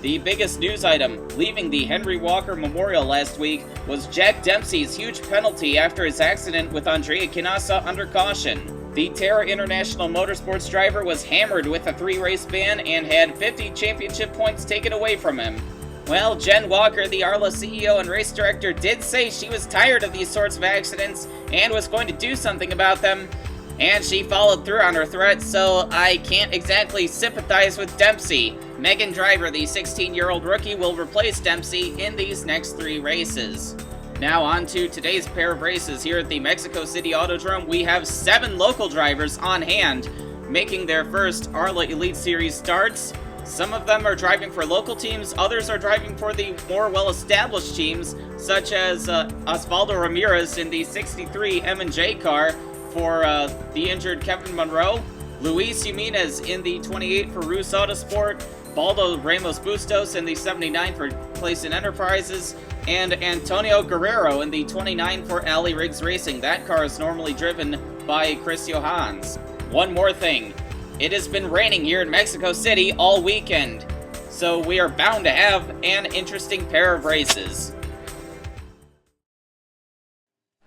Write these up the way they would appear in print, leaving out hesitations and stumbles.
The biggest news item leaving the Henry Walker Memorial last week was Jack Dempsey's huge penalty after his accident with Andrea Canassa under caution. The Terra International Motorsports driver was hammered with a 3-race ban and had 50 championship points taken away from him. Well, Jen Walker, the ARLA CEO and race director, did say she was tired of these sorts of accidents and was going to do something about them, and she followed through on her threat, so I can't exactly sympathize with Dempsey. Megan Driver, the 16-year-old rookie, will replace Dempsey in these next 3 races. Now on to today's pair of races. Here at the Mexico City Autodrome, we have 7 local drivers on hand, making their first ARLA Elite Series starts. Some of them are driving for local teams, others are driving for the more well-established teams, such as Osvaldo Ramirez in the 63 M&J car for the injured Kevin Monroe, Luis Jimenez in the 28 for Rus Autosport, Baldo Ramos Bustos in the 79 for Clayson Enterprises, and Antonio Guerrero in the 29 for Alley Riggs Racing. That car is normally driven by Chris Johans. One more thing. It has been raining here in Mexico City all weekend, so we are bound to have an interesting pair of races.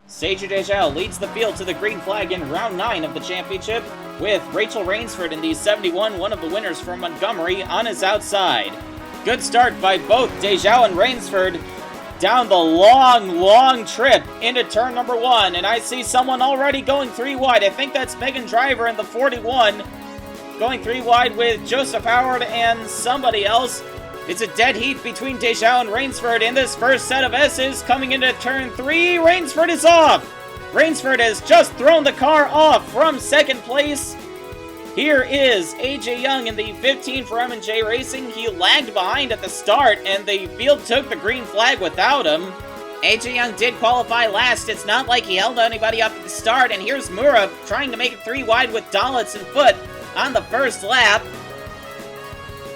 Seiju Dejao leads the field to the green flag in round 9 of the championship, with Rachel Rainsford in the 71, one of the winners from Montgomery, on his outside. Good start by both Dejao and Rainsford down the long trip into turn number 1, and I see someone already going 3 wide. I think that's Megan Driver in the 41, going 3 wide with Joseph Howard and somebody else. It's a dead heat between Dejao and Rainsford in this first set of S's. Coming into turn 3, Rainsford is off! Rainsford has just thrown the car off from second place. Here is AJ Young in the 15 for M&J Racing. He lagged behind at the start, and the field took the green flag without him. AJ Young did qualify last. It's not like he held anybody up at the start, and here's Mura trying to make it 3 wide with Dalitz and Foot on the first lap.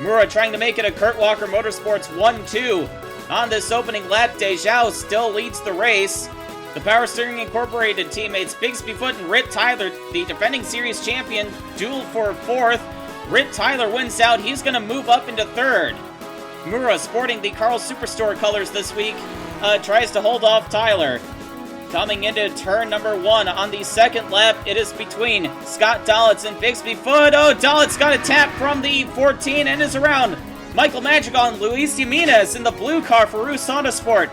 Mura trying to make it a Kurt Walker Motorsports 1-2. On this opening lap, Dejao still leads the race. The Power Steering Incorporated teammates Bigsby Foot and Rit Tyler, the defending series champion, duel for 4th. Rit Tyler wins out. He's going to move up into 3rd. Mura, sporting the Carl Superstore colors this week, tries to hold off Tyler. Coming into turn number 1 on the second lap, it is between Scott Dalitz and Bigsby Foot. Oh, Dalitz got a tap from the 14 and is around Michael Madrigal and Luis Jimenez in the blue car for Rus Autosport.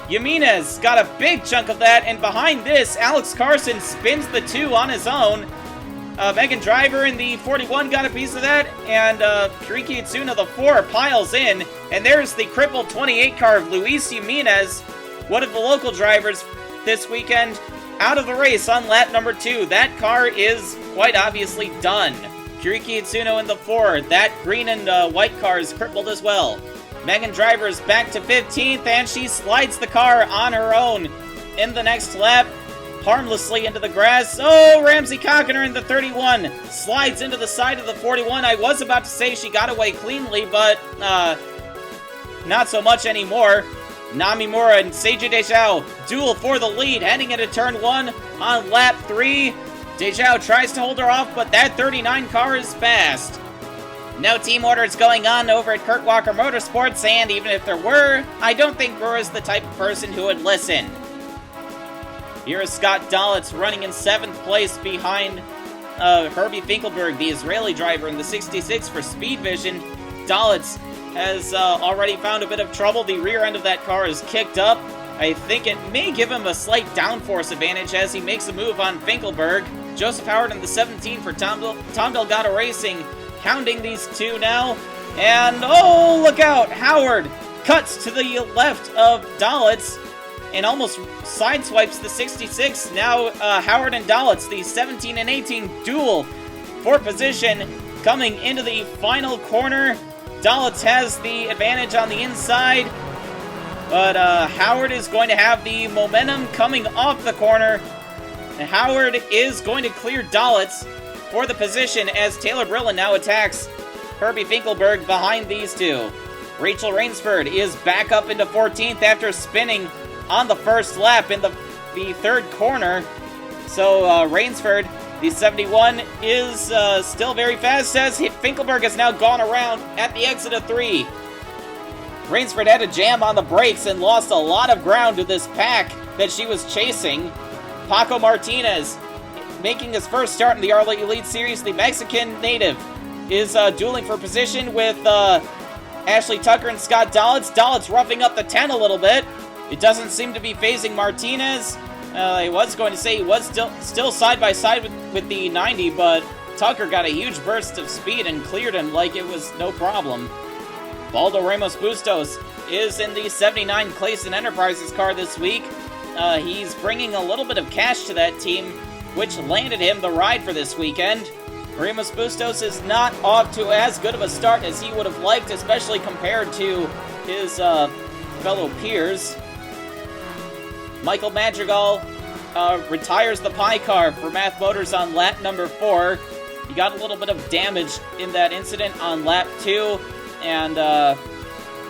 Jimenez got a big chunk of that, and behind this, Alex Carson spins the 2 on his own. Megan Driver in the 41 got a piece of that, and Kiriki Itsuna, the 4, piles in. And there's the crippled 28 car of Luis Jimenez, one of the local drivers this weekend, out of the race on lap number 2. That car is quite obviously done. Kiriki Itsuno in the 4. That green and white car is crippled as well. Megan Driver is back to 15th, and she slides the car on her own in the next lap, harmlessly into the grass. Oh, Ramsey Cockiner in the 31 slides into the side of the 41. I was about to say she got away cleanly, but not so much anymore. Namimura and Seiju Dejao duel for the lead, heading into turn 1 on lap 3. Dejao tries to hold her off, but that 39 car is fast. No team orders going on over at Kurt Walker Motorsports, and even if there were, I don't think Mura's the type of person who would listen. Here is Scott Dalitz running in 7th place behind Herbie Finkelberg, the Israeli driver in the 66 for Speed Vision. Dalitz has already found a bit of trouble. The rear end of that car is kicked up. I think it may give him a slight downforce advantage as he makes a move on Finkelberg. Joseph Howard in the 17 for Tom Delgado Racing, hounding these 2 now. And, oh, look out! Howard cuts to the left of Dalitz and almost sideswipes the 66. Now Howard and Dalitz, the 17 and 18, duel for position coming into the final corner. Dalitz has the advantage on the inside, but Howard is going to have the momentum coming off the corner. And Howard is going to clear Dalitz for the position as Taylor Brillen now attacks Herbie Finkelberg behind these 2. Rachel Rainsford is back up into 14th after spinning on the first lap in the 3rd corner. So Rainsford, the 71, is still very fast as Finkelberg has now gone around at the exit of 3. Rainsford had a jam on the brakes and lost a lot of ground to this pack that she was chasing. Paco Martinez making his first start in the ARLA Elite Series. The Mexican native is dueling for position with Ashley Tucker and Scott Dalitz. Dalitz roughing up the 10 a little bit. It doesn't seem to be phasing Martinez. I was going to say he was still side by side with the 90, but Tucker got a huge burst of speed and cleared him like it was no problem. Baldo Ramos Bustos is in the 79 Clayson Enterprises car this week. He's bringing a little bit of cash to that team, which landed him the ride for this weekend. Ramos Bustos is not off to as good of a start as he would have liked, especially compared to his fellow peers. Michael Madrigal retires the Pi car for Math Motors on lap number 4. He got a little bit of damage in that incident on lap 2, and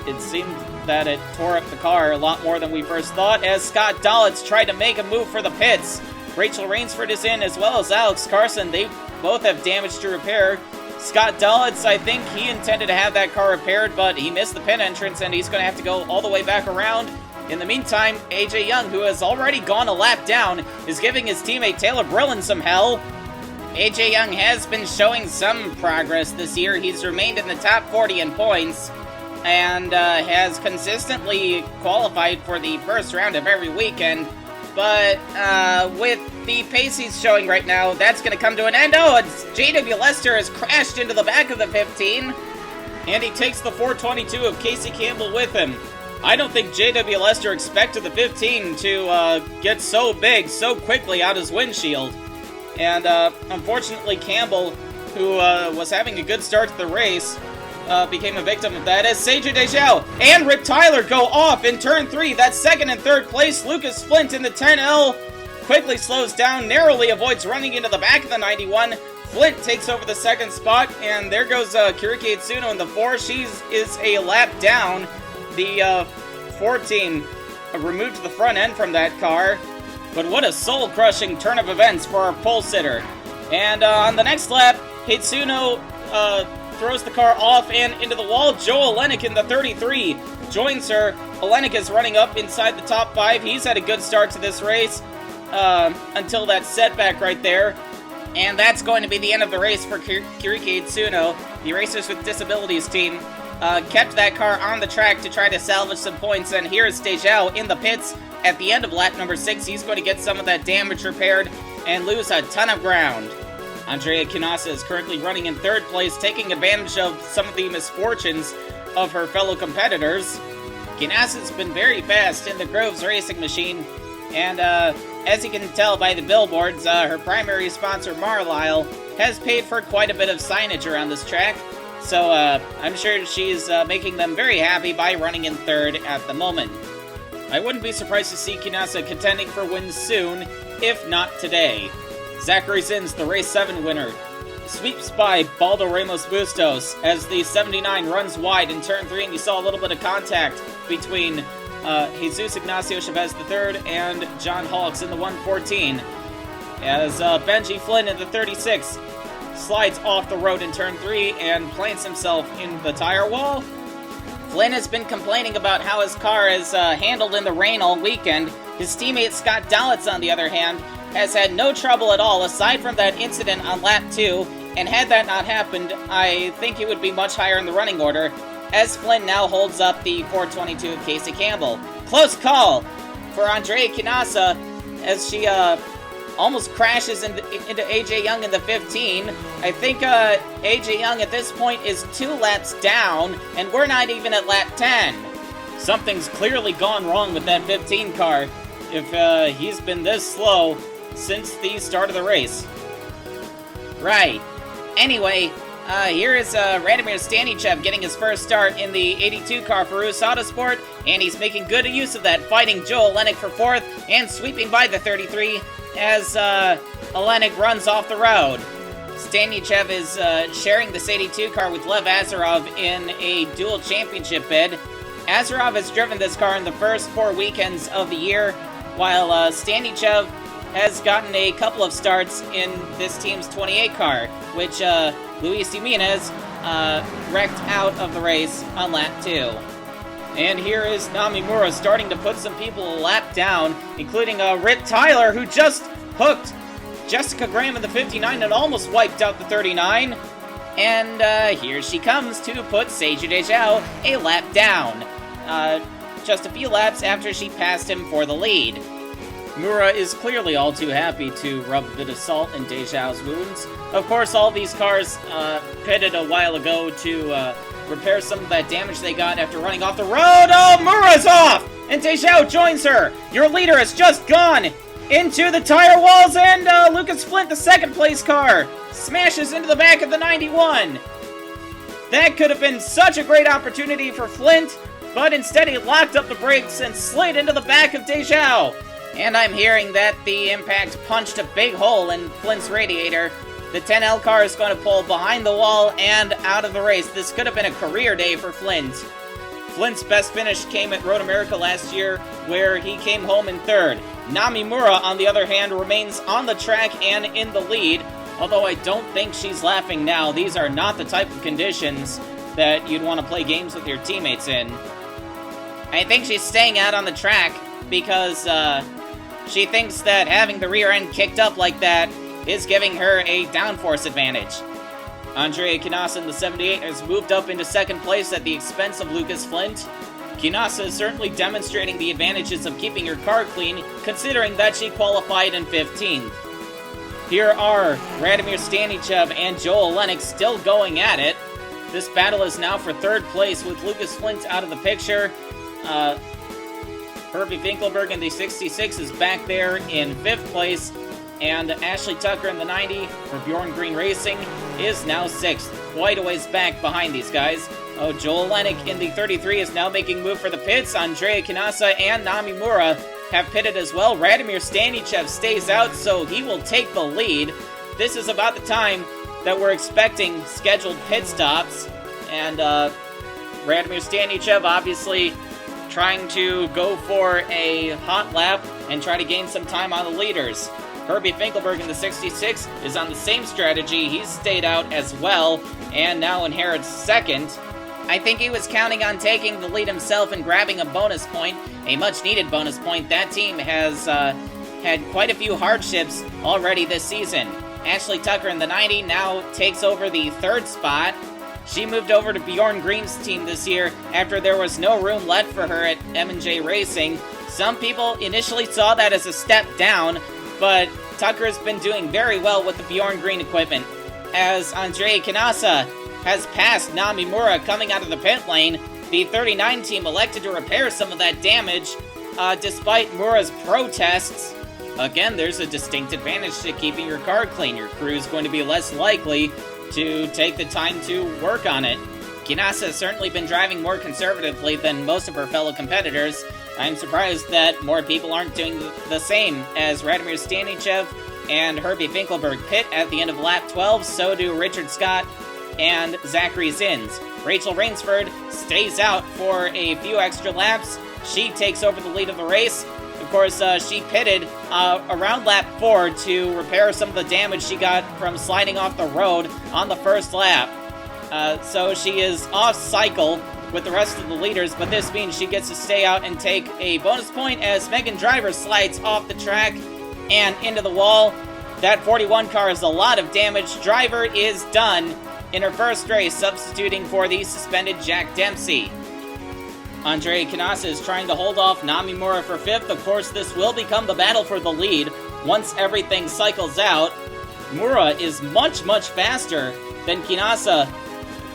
it seemed that it tore up the car a lot more than we first thought, as Scott Dalitz tried to make a move for the pits. Rachel Rainsford is in, as well as Alex Carson. They both have damage to repair. Scott Dalitz, I think he intended to have that car repaired, but he missed the pit entrance, and he's going to have to go all the way back around. In the meantime, AJ Young, who has already gone a lap down, is giving his teammate Taylor Brillin some hell. AJ Young has been showing some progress this year. He's remained in the top 40 in points, and has consistently qualified for the first round of every weekend. But with the pace he's showing right now, that's going to come to an end. Oh, it's J.W. Lester has crashed into the back of the 15, and he takes the 422 of Casey Campbell with him. I don't think J.W. Lester expected the 15 to get so big so quickly out his windshield. And unfortunately, Campbell, who was having a good start to the race, became a victim of that, as Seju Dejao and Rip Tyler go off in turn 3. That's second and third place. Lucas Flint in the 10L quickly slows down, narrowly avoids running into the back of the 91. Flint takes over the second spot, and there goes Kiriki Itsuno in the 4. She is a lap down. The 14 removed to the front end from that car. But what a soul-crushing turn of events for our pole sitter. And on the next lap, Hitsuno throws the car off and into the wall. Joe Olenek in the 33 joins her. Olenek is running up inside the top 5. He's had a good start to this race until that setback right there. And that's going to be the end of the race for Kiriki Itsuno. The Racers with Disabilities team kept that car on the track to try to salvage some points. And here's Dejao in the pits at the end of lap number 6. He's going to get some of that damage repaired and lose a ton of ground. Andrea Kinasa is currently running in third place, taking advantage of some of the misfortunes of her fellow competitors. Kinasa's been very fast in the Groves racing machine, and as you can tell by the billboards, her primary sponsor, Marlisle, has paid for quite a bit of signage around this track, so I'm sure she's making them very happy by running in third at the moment. I wouldn't be surprised to see Kinasa contending for wins soon, if not today. Zachary Zins, the race 7 winner, sweeps by Baldo Ramos Bustos as the 79 runs wide in turn 3, and you saw a little bit of contact between Jesus Ignacio Chavez III and John Hawks in the 114. As Benji Flynn in the 36 slides off the road in turn 3 and plants himself in the tire wall. Flynn has been complaining about how his car is handled in the rain all weekend. His teammate Scott Dalitz, on the other hand, has had no trouble at all aside from that incident on lap 2, and had that not happened, I think he would be much higher in the running order, as Flynn now holds up the 422 of Casey Campbell. Close call for Andrea Kinasa as she almost crashes into AJ Young in the 15. I think AJ Young at this point is 2 laps down, and we're not even at lap 10. Something's clearly gone wrong with that 15 car if he's been this slow since the start of the race. Right. Anyway, here is Radomir Stanichev getting his first start in the 82 car for Rus Autosport, and he's making good use of that, fighting Joe Olenek for 4th and sweeping by the 33 as Olenek runs off the road. Stanichev is sharing this 82 car with Lev Azarov in a dual championship bid. Azarov has driven this car in the first 4 weekends of the year, while Stanichev has gotten a couple of starts in this team's 28 car, which Luis Jimenez wrecked out of the race on lap 2. And here is Namimura starting to put some people a lap down, including Rip Tyler, who just hooked Jessica Graham in the 59 and almost wiped out the 39. And here she comes to put Seiju Dejiao a lap down, just a few laps after she passed him for the lead. Mura is clearly all too happy to rub a bit of salt in Dejiao's wounds. Of course, all these cars pitted a while ago to repair some of that damage they got after running off the road. Oh, Mura's off! And Dejiao joins her! Your leader has just gone into the tire walls, and Lucas Flint, the second place car, smashes into the back of the 91. That could have been such a great opportunity for Flint, but instead he locked up the brakes and slid into the back of Dejiao. And I'm hearing that the impact punched a big hole in Flint's radiator. The 10L car is going to pull behind the wall and out of the race. This could have been a career day for Flint. Flint's best finish came at Road America last year, where he came home in third. Namimura, on the other hand, remains on the track and in the lead, although I don't think she's laughing now. These are not the type of conditions that you'd want to play games with your teammates in. I think she's staying out on the track because she thinks that having the rear end kicked up like that is giving her a downforce advantage. Andrea Kinasa in the 78 has moved up into second place at the expense of Lucas Flint. Kinasa is certainly demonstrating the advantages of keeping her car clean, considering that she qualified in 15th. Here are Radomir Stanichev and Joel Lennox still going at it. This battle is now for third place with Lucas Flint out of the picture. Herbie Finkelberg in the 66 is back there in 5th place, and Ashley Tucker in the 90 for Bjorn Green Racing is now 6th, quite a ways back behind these guys. Oh, Joel Lennox in the 33 is now making move for the pits. Andrea Kinasa and Namimura have pitted as well. Radomir Stanichev stays out, so he will take the lead. This is about the time that we're expecting scheduled pit stops, and Radomir Stanichev obviously trying to go for a hot lap and try to gain some time on the leaders. Herbie Finkelberg in the 66 is on the same strategy. He's stayed out as well and now inherits second. I think he was counting on taking the lead himself and grabbing a bonus point, a much-needed bonus point. That team has had quite a few hardships already this season. Ashley Tucker in the 90 now takes over the third spot. She moved over to Bjorn Green's team this year after there was no room left for her at M&J Racing. Some people initially saw that as a step down, but Tucker has been doing very well with the Bjorn Green equipment. As Andrea Kinasa has passed Namimura coming out of the pit lane, the 39 team elected to repair some of that damage, despite Mura's protests. Again, there's a distinct advantage to keeping your car clean. Your crew is going to be less likely to take the time to work on it. Kinasa has certainly been driving more conservatively than most of her fellow competitors. I'm surprised that more people aren't doing the same, as Radomir Stanichev and Herbie Finkelberg pit at the end of lap 12, so do Richard Scott and Zachary Zins. Rachel Rainsford stays out for a few extra laps. She takes over the lead of the race. Of course, she pitted around lap 4 to repair some of the damage she got from sliding off the road on the first lap. So she is off cycle with the rest of the leaders, but this means she gets to stay out and take a bonus point as Megan Driver slides off the track and into the wall. That 41 car is a lot of damage. Driver is done in her first race, substituting for the suspended Jack Dempsey. Andrea Kinasa is trying to hold off Namimura for 5th. Of course, this will become the battle for the lead once everything cycles out. Mura is much, much faster than Kinasa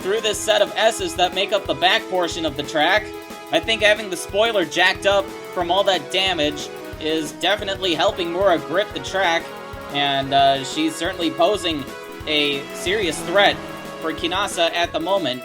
through this set of S's that make up the back portion of the track. I think having the spoiler jacked up from all that damage is definitely helping Mura grip the track, and she's certainly posing a serious threat for Kinasa at the moment.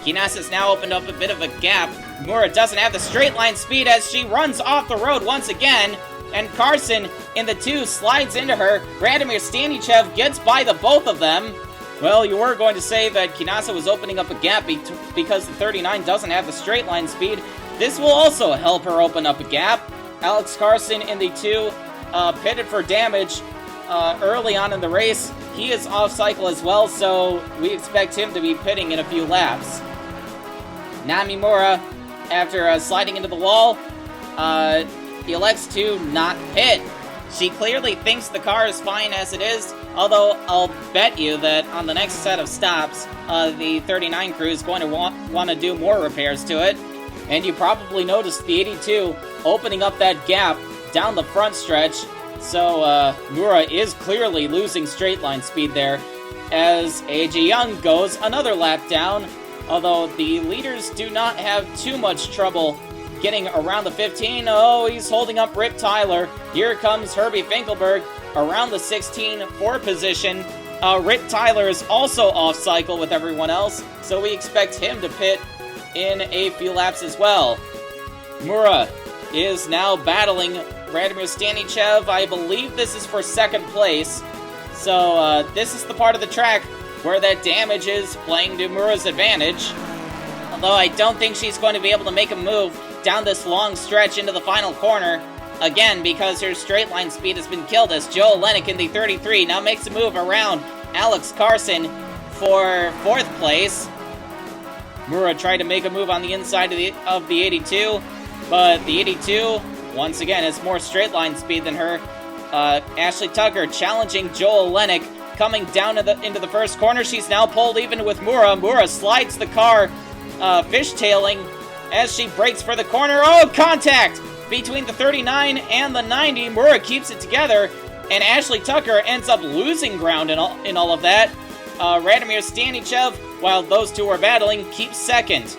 Kinasa's now opened up a bit of a gap. Mura doesn't have the straight line speed as she runs off the road once again, and Carson in the 2 slides into her. Radomir Stanichev gets by the both of them. Well, you were going to say that Kinasa was opening up a gap because the 39 doesn't have the straight line speed. This will also help her open up a gap. Alex Carson in the 2 pitted for damage early on in the race. He is off cycle as well, so we expect him to be pitting in a few laps. Namimura after sliding into the wall, elects to not pit. She clearly thinks the car is fine as it is, although I'll bet you that on the next set of stops, the 39 crew is going to want to do more repairs to it. And you probably noticed the 82 opening up that gap down the front stretch, so Mura is clearly losing straight line speed there, as AJ Young goes another lap down, although the leaders do not have too much trouble getting around the 15. Oh, he's holding up Rip Tyler. Here comes Herbie Finkelberg around the 16 for position. Rip Tyler is also off cycle with everyone else, so we expect him to pit in a few laps as well. Mura is now battling Radomir Stanichev. I believe this is for second place. So this is the part of the track where that damage is playing to Mura's advantage. Although I don't think she's going to be able to make a move down this long stretch into the final corner. Again, because her straight line speed has been killed, as Joe Olenek in the 33 now makes a move around Alex Carson for fourth place. Mura tried to make a move on the inside of the 82, but the 82, once again, has more straight line speed than her. Ashley Tucker challenging Joel Olenek, coming down into the first corner. She's now pulled even with Mura. Mura slides the car, fishtailing as she breaks for the corner. Oh, contact between the 39 and the 90. Mura keeps it together, and Ashley Tucker ends up losing ground in all of that. Radomir Stanichev, while those two are battling, keeps second.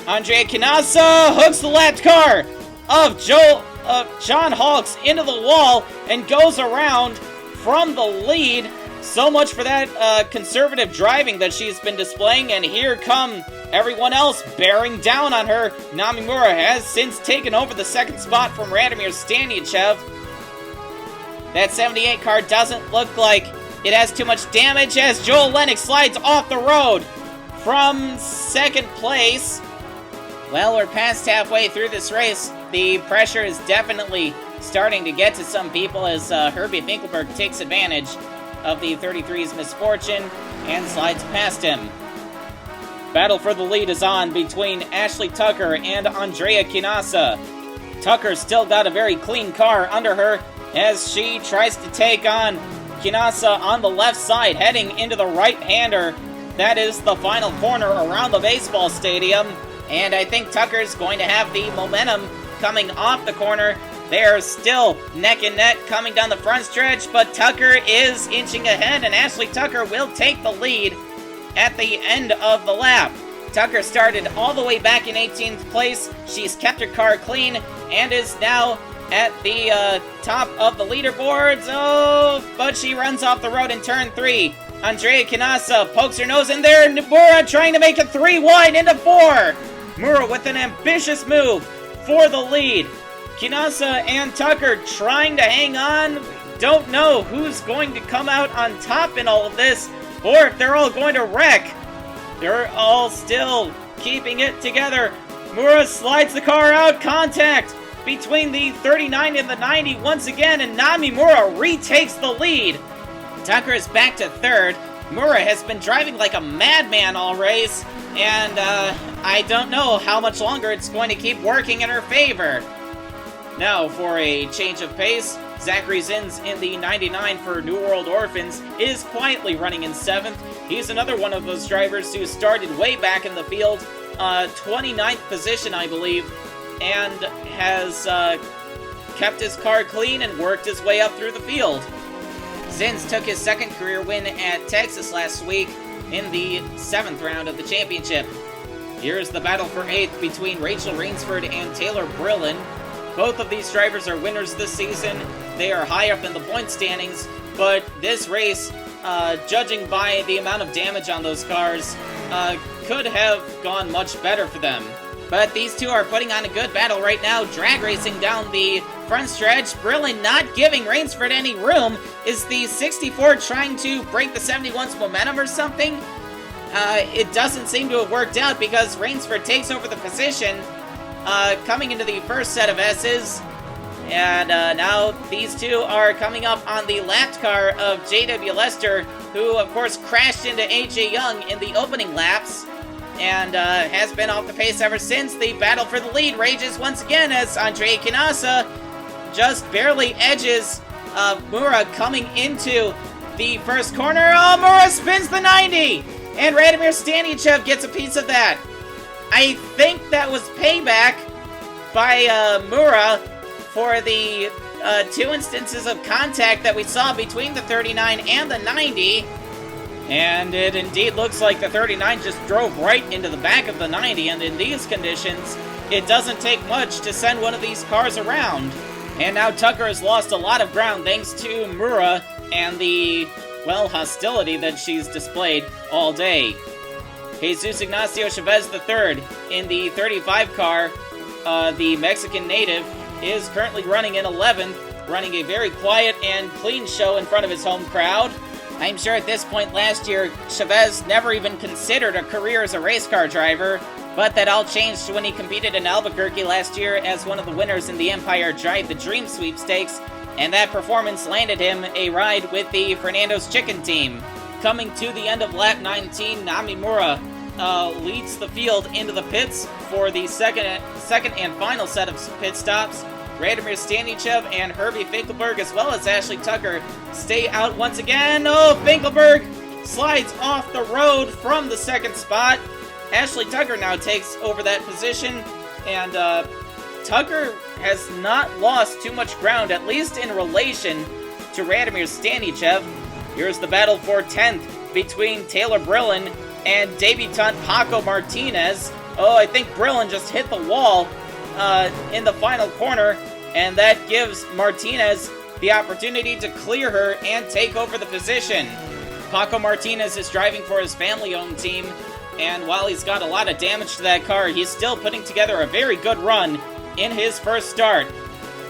Andrea Canassa hooks the lapped car of John Hawkes into the wall and goes around from the lead. So much for that conservative driving that she's been displaying, and here come everyone else bearing down on her. Namimura has since taken over the second spot from Radomir Stanichev. That 78 car doesn't look like it has too much damage as Joel Lennox slides off the road from second place. Well, we're past halfway through this race. The pressure is definitely starting to get to some people as Herbie Finkelberg takes advantage of the 33's misfortune and slides past him. Battle for the lead is on between Ashley Tucker and Andrea Canassa. Tucker still got a very clean car under her as she tries to take on Canassa on the left side, heading into the right-hander. That is the final corner around the baseball stadium, and I think Tucker's going to have the momentum coming off the corner. They're still neck and neck coming down the front stretch, but Tucker is inching ahead, and Ashley Tucker will take the lead at the end of the lap. Tucker started all the way back in 18th place. She's kept her car clean and is now at the top of the leaderboards. Oh, but she runs off the road in turn 3. Andrea Canassa pokes her nose in there. Mura trying to make it 3 wide into 4. Mura with an ambitious move for the lead. Canassa and Tucker trying to hang on. Don't know who's going to come out on top in all of this, or if they're all going to wreck. They're all still keeping it together. Mura slides the car out. Contact between the 39 and the 90 once again, and Namimura retakes the lead. Tucker is back to third. Mura has been driving like a madman all race, and I don't know how much longer it's going to keep working in her favor. Now, for a change of pace, Zachary Zins in the 99 for New World Orphans is quietly running in 7th. He's another one of those drivers who started way back in the field, 29th position, I believe, and has kept his car clean and worked his way up through the field. Zins took his second career win at Texas last week in the 7th round of the championship. Here's the battle for 8th between Rachel Rainsford and Taylor Brillin. Both of these drivers are winners this season. They are high up in the point standings, but this race, judging by the amount of damage on those cars, could have gone much better for them. But these two are putting on a good battle right now, drag racing down the front stretch. Brillin not giving Rainsford any room. Is the 64 trying to break the 71's momentum or something? It doesn't seem to have worked out because Rainsford takes over the position coming into the first set of S's. And now these two are coming up on the lapped car of J.W. Lester, who of course crashed into A.J. Young in the opening laps. and has been off the pace ever since. The battle for the lead rages once again as Andrea Kinasa just barely edges Mura coming into the first corner. Oh, Mura spins the 90, and Radomir Stanichev gets a piece of that. I think that was payback by Mura for the 2 instances of contact that we saw between the 39 and the 90. And it indeed looks like the 39 just drove right into the back of the 90, and in these conditions, it doesn't take much to send one of these cars around. And now Tucker has lost a lot of ground thanks to Mura and the, well, hostility that she's displayed all day. Jesus Ignacio Chavez III in the 35 car, the Mexican native, is currently running in 11th, running a very quiet and clean show in front of his home crowd. I'm sure at this point last year, Chavez never even considered a career as a race car driver, but that all changed when he competed in Albuquerque last year as one of the winners in the Empire Drive the Dream sweepstakes, and that performance landed him a ride with the Fernando's Chicken team. Coming to the end of lap 19, Nami Mura leads the field into the pits for the second and final set of pit stops. Radomir Stanichev and Herbie Finkelberg, as well as Ashley Tucker, stay out once again. Oh, Finkelberg slides off the road from the second spot. Ashley Tucker now takes over that position, and Tucker has not lost too much ground, at least in relation to Radomir Stanichev. Here's the battle for 10th between Taylor Brillon and debutant Paco Martinez. Oh, I think Brillon just hit the wall in the final corner, and that gives Martinez the opportunity to clear her and take over the position. Paco Martinez is driving for his family-owned team, and while he's got a lot of damage to that car, he's still putting together a very good run in his first start.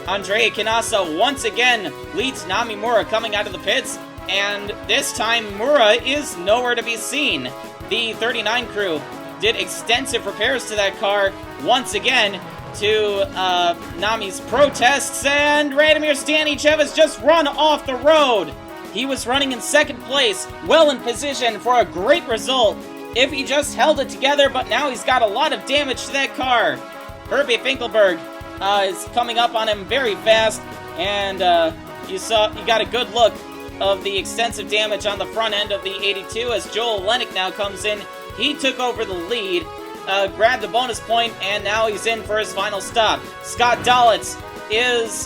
Andrea Kinasa once again leads Nami Mura coming out of the pits, and this time Mura is nowhere to be seen. The 39 crew did extensive repairs to that car once again to Nami's protests, and Radomir Stanichev has just run off the road. He was running in second place, well in position for a great result if he just held it together, but now he's got a lot of damage to that car. Herbie Finkelberg is coming up on him very fast, and you got a good look of the extensive damage on the front end of the 82 as Joel Lennick now comes in. He took over the lead, grabbed the bonus point, and now he's in for his final stop. Scott Dalitz is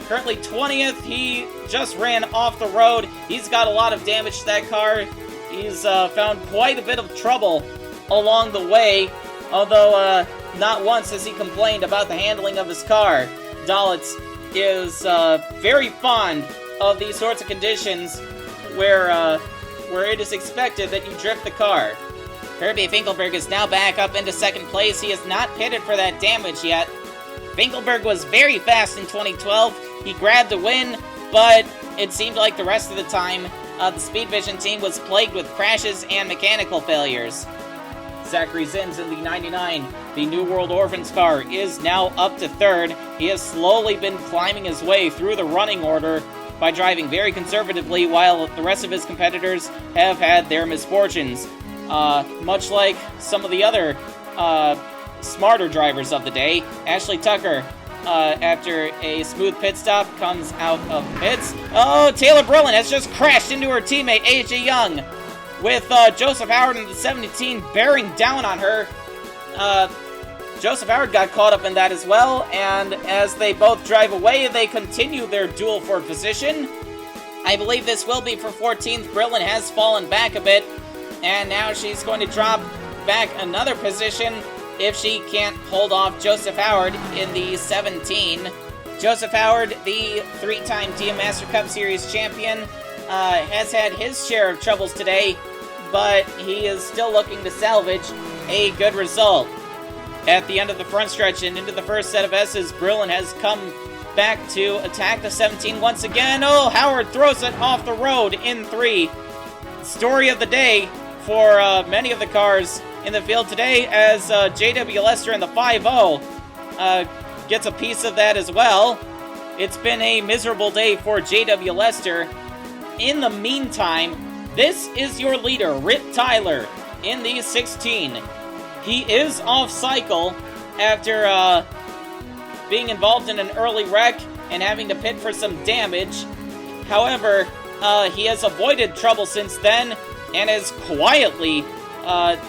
currently 20th. He just ran off the road. He's got a lot of damage to that car. He's found quite a bit of trouble along the way, although not once has he complained about the handling of his car. Dalitz is very fond of these sorts of conditions where it is expected that you drift the car. Herbie Finkelberg is now back up into second place. He has not pitted for that damage yet. Finkelberg was very fast in 2012. He grabbed the win, but it seemed like the rest of the time, the Speed Vision team was plagued with crashes and mechanical failures. Zachary Zins in the 99, the New World Orphans car, is now up to third. He has slowly been climbing his way through the running order by driving very conservatively, while the rest of his competitors have had their misfortunes. Much like some of the other smarter drivers of the day, Ashley Tucker, after a smooth pit stop, comes out of pits. Oh, Taylor Brillon has just crashed into her teammate, AJ Young, with Joseph Howard in the 17 bearing down on her. Joseph Howard got caught up in that as well, and as they both drive away, they continue their duel for position. I believe this will be for 14th. Brillon has fallen back a bit, and now she's going to drop back another position if she can't hold off Joseph Howard in the 17. Joseph Howard, the three-time TM Master Cup Series champion, has had his share of troubles today, but he is still looking to salvage a good result. At the end of the front stretch and into the first set of S's, Brillon has come back to attack the 17 once again. Oh, Howard throws it off the road in 3. Story of the day for many of the cars in the field today, as J.W. Lester in the 5-0 gets a piece of that as well. It's been a miserable day for J.W. Lester. In the meantime, this is your leader, Rip Tyler, in the 16. He is off cycle after being involved in an early wreck and having to pit for some damage. However, he has avoided trouble since then and has quietly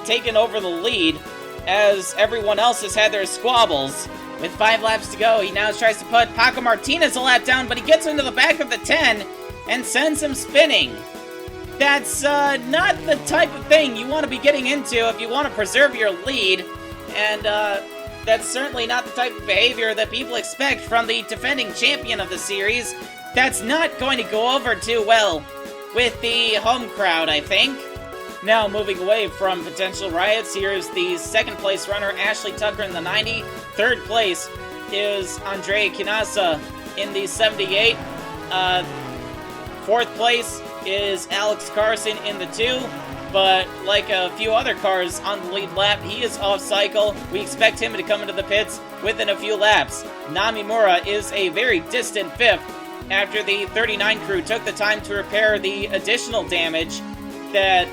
taken over the lead as everyone else has had their squabbles. With 5 laps to go, he now tries to put Paco Martinez a lap down, but he gets into the back of the 10 and sends him spinning. That's not the type of thing you want to be getting into if you want to preserve your lead, and that's certainly not the type of behavior that people expect from the defending champion of the series. That's not going to go over too well with the home crowd, I think. Now, moving away from potential riots, here's the second place runner, Ashley Tucker, in the 90. Third place is Andrea Quinasa in the 78. Fourth place is Alex Carson in the 2. But like a few other cars on the lead lap, he is off cycle. We expect him to come into the pits within a few laps. Namimura is a very distant 5th after the 39 crew took the time to repair the additional damage that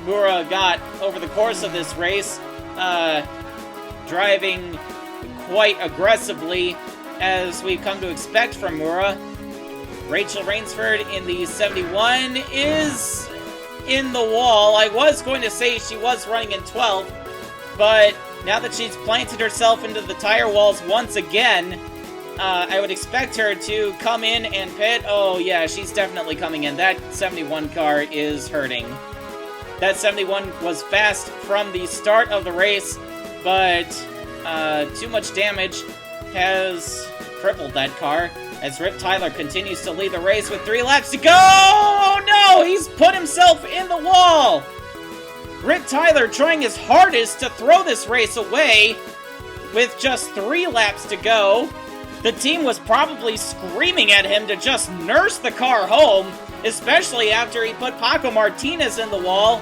Mura got over the course of this race, driving quite aggressively as we've come to expect from Mura. Rachel Rainsford in the 71 is in the wall. I was going to say she was running in 12th, but now that she's planted herself into the tire walls once again, I would expect her to come in and pit. Oh yeah, she's definitely coming in. That 71 car is hurting. That 71 was fast from the start of the race, but too much damage has crippled that car as Rip Tyler continues to lead the race with 3 laps to go. Oh no, he's put himself in the wall. Rip Tyler trying his hardest to throw this race away with just 3 laps to go. The team was probably screaming at him to just nurse the car home, especially after he put Paco Martinez in the wall.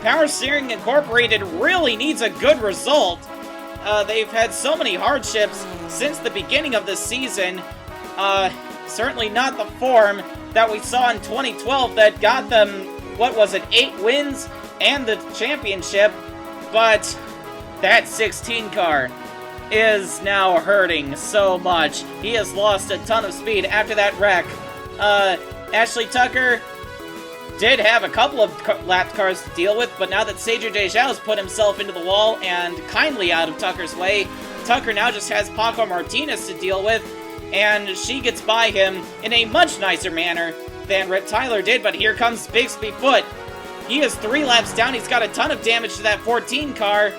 Power Steering Incorporated really needs a good result. They've had so many hardships since the beginning of this season. Certainly not the form that we saw in 2012 that got them, what was it, 8 wins and the championship. But that 16 car is now hurting so much. He has lost a ton of speed after that wreck. Ashley Tucker did have a couple of lapped cars to deal with, but now that Sergio Deschaux has put himself into the wall and kindly out of Tucker's way, Tucker now just has Paco Martinez to deal with, and she gets by him in a much nicer manner than Rip Tyler did. But here comes Bixby Foot. He is 3 laps down. He's got a ton of damage to that 14 car.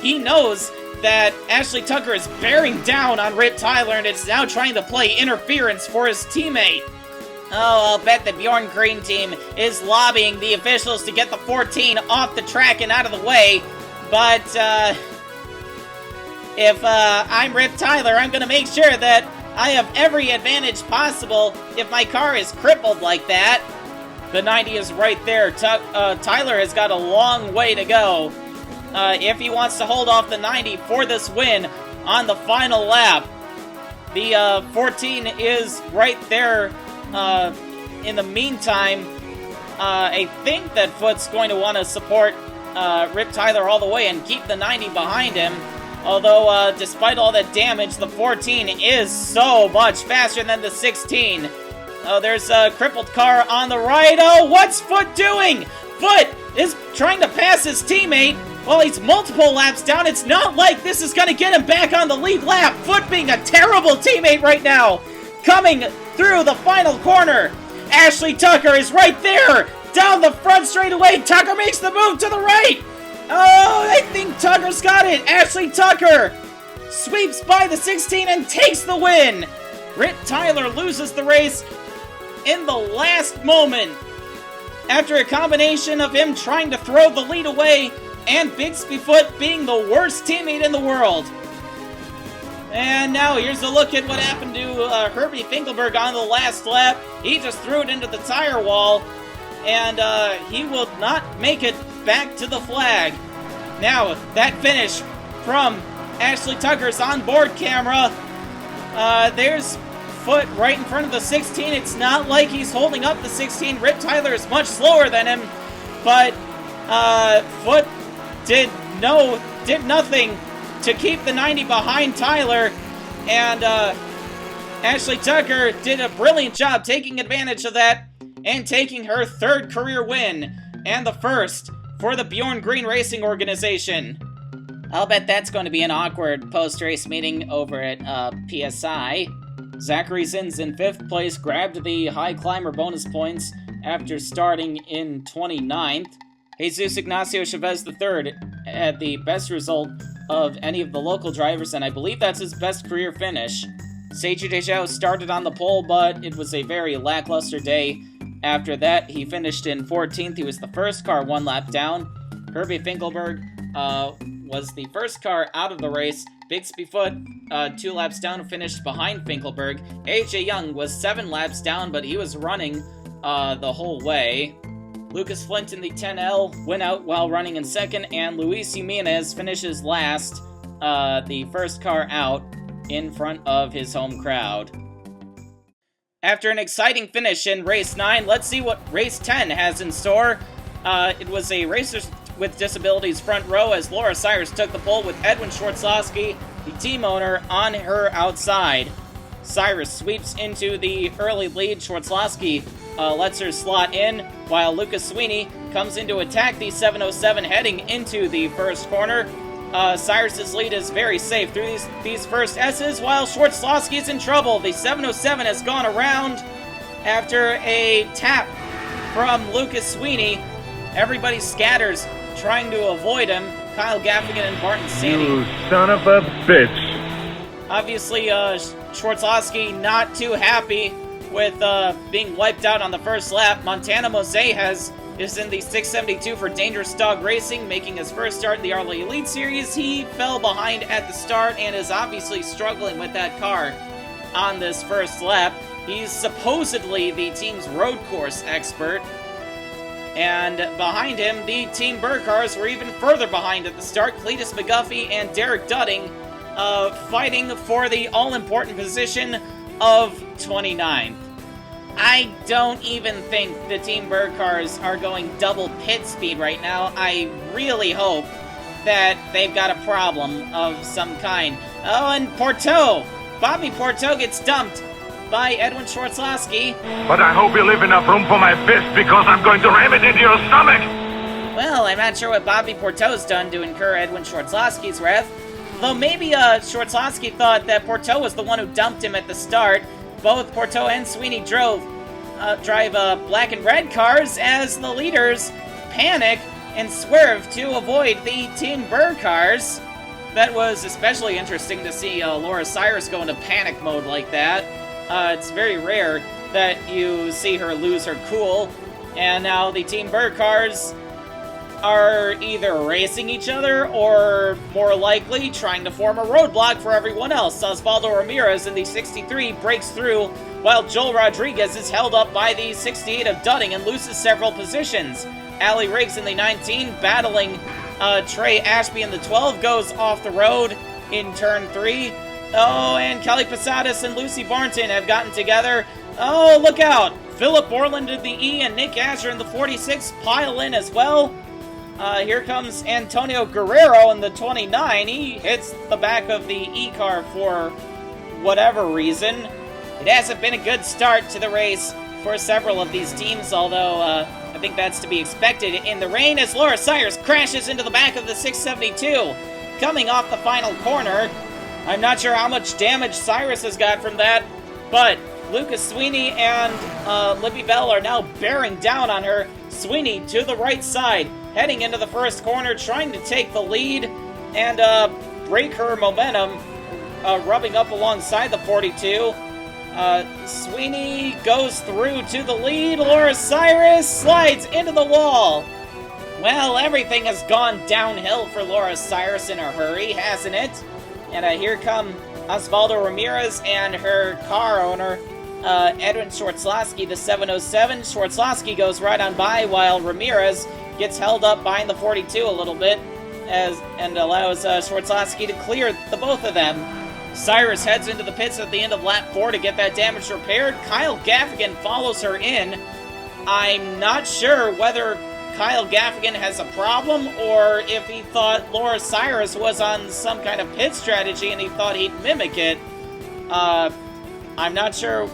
He knows that Ashley Tucker is bearing down on Rip Tyler and is now trying to play interference for his teammate. Oh, I'll bet the Bjorn Green team is lobbying the officials to get the 14 off the track and out of the way. But if I'm Rip Tyler, I'm going to make sure that I have every advantage possible if my car is crippled like that. The 90 is right there. Tyler has got a long way to go if he wants to hold off the 90 for this win on the final lap. The 14 is right there. In the meantime, I think that Foot's going to want to support Rip Tyler all the way and keep the 90 behind him. Although, despite all that damage, the 14 is so much faster than the 16. Oh, there's a crippled car on the right. Oh, what's Foot doing? Foot is trying to pass his teammate while he's multiple laps down. It's not like this is going to get him back on the lead lap. Foot being a terrible teammate right now. Coming through the final corner. Ashley Tucker is right there. Down the front straightaway. Tucker makes the move to the right. Oh, I think Tucker's got it. Ashley Tucker sweeps by the 16 and takes the win. Rip Tyler loses the race in the last moment after a combination of him trying to throw the lead away and Bixby Foot being the worst teammate in the world. And now here's a look at what happened to Herbie Finkelberg on the last lap. He just threw it into the tire wall, and he will not make it back to the flag. Now, that finish from Ashley Tucker's onboard camera. There's Foot right in front of the 16. It's not like he's holding up the 16. Rip Tyler is much slower than him, but Foot did know did nothing to keep the 90 behind Tyler, and Ashley Tucker did a brilliant job taking advantage of that and taking her 3rd career win, and the 1st for the Bjorn Green Racing Organization. I'll bet that's going to be an awkward post-race meeting over at PSI. Zachary Zins in 5th place grabbed the high climber bonus points after starting in 29th. Jesus Ignacio Chavez III had the best result of any of the local drivers, and I believe that's his best career finish. Seiji Dejao started on the pole, but it was a very lackluster day. After that, he finished in 14th. He was the first car 1 lap down. Herbie Finkelberg was the first car out of the race. Bixby Foot, 2 laps down, finished behind Finkelberg. AJ Young was 7 laps down, but he was running the whole way. Lucas Flint in the 10L went out while running in 2nd, and Luis Jimenez finishes last, the first car out, in front of his home crowd. After an exciting finish in Race 9, let's see what Race 10 has in store. It was a Racers with Disabilities front row as Laura Cyrus took the pole with Edwin Schwartzlowski, the team owner, on her outside. Cyrus sweeps into the early lead. Schwartzlowski lets her slot in, while Lucas Sweeney comes in to attack the 707 heading into the first corner. Cyrus's lead is very safe through these first S's, while Schwartzlowski is in trouble. The 707 has gone around after a tap from Lucas Sweeney. Everybody scatters, trying to avoid him. Kyle Gaffigan and Barton Sandy. You son of a bitch. Obviously, Schwartzlowski not too happy with being wiped out on the first lap. Montana Mosejas is in the 672 for Dangerous Dog Racing, making his first start in the ARLA Elite Series. He fell behind at the start and is obviously struggling with that car on this first lap. He's supposedly the team's road course expert. And behind him, the Team Burr cars were even further behind at the start. Cletus McGuffey and Derek Dudding fighting for the all-important position of 29th. I don't even think the Team Burr cars are going double pit speed right now. I really hope that they've got a problem of some kind. Oh, and Porto! Bobby Porto gets dumped by Edwin Schwartzlowski. But I hope you leave enough room for my fist, because I'm going to ram it into your stomach! Well, I'm not sure what Bobby Porto's done to incur Edwin Schwartzlowski's wrath. Though maybe Schwartzlowski thought that Porto was the one who dumped him at the start. Both Porto and Sweeney drive black and red cars as the leaders panic and swerve to avoid the Team Burr cars. That was especially interesting to see Laura Cyrus go into panic mode like that. It's very rare that you see her lose her cool. And now the Team Burr cars are either racing each other or, more likely, trying to form a roadblock for everyone else. Osvaldo Ramirez in the 63 breaks through, while Joel Rodriguez is held up by the 68 of Dudding and loses several positions. Allie Riggs in the 19, battling Trey Ashby in the 12, goes off the road in turn 3. Oh, and Kelly Posadas and Lucy Barnton have gotten together. Oh, look out! Philip Borland in the E and Nick Asher in the 46 pile in as well. Here comes Antonio Guerrero in the 29. He hits the back of the E-car for whatever reason. It hasn't been a good start to the race for several of these teams, although I think that's to be expected in the rain as Laura Cyrus crashes into the back of the 672. Coming off the final corner, I'm not sure how much damage Cyrus has got from that, but Lucas Sweeney and Libby Bell are now bearing down on her. Sweeney to the right side, heading into the first corner, trying to take the lead and break her momentum, rubbing up alongside the 42. Sweeney goes through to the lead. Laura Cyrus slides into the wall. Well, everything has gone downhill for Laura Cyrus in a hurry, hasn't it? And here come Osvaldo Ramirez and her car owner, Edwin Schwartzlowski, the 707. Schwartzlowski goes right on by, while Ramirez gets held up behind the 42 a little bit and allows Schwartzlowski to clear the both of them. Cyrus heads into the pits at the end of lap 4 to get that damage repaired. Kyle Gaffigan follows her in. I'm not sure whether Kyle Gaffigan has a problem, or if he thought Laura Cyrus was on some kind of pit strategy and he thought he'd mimic it. I'm not sure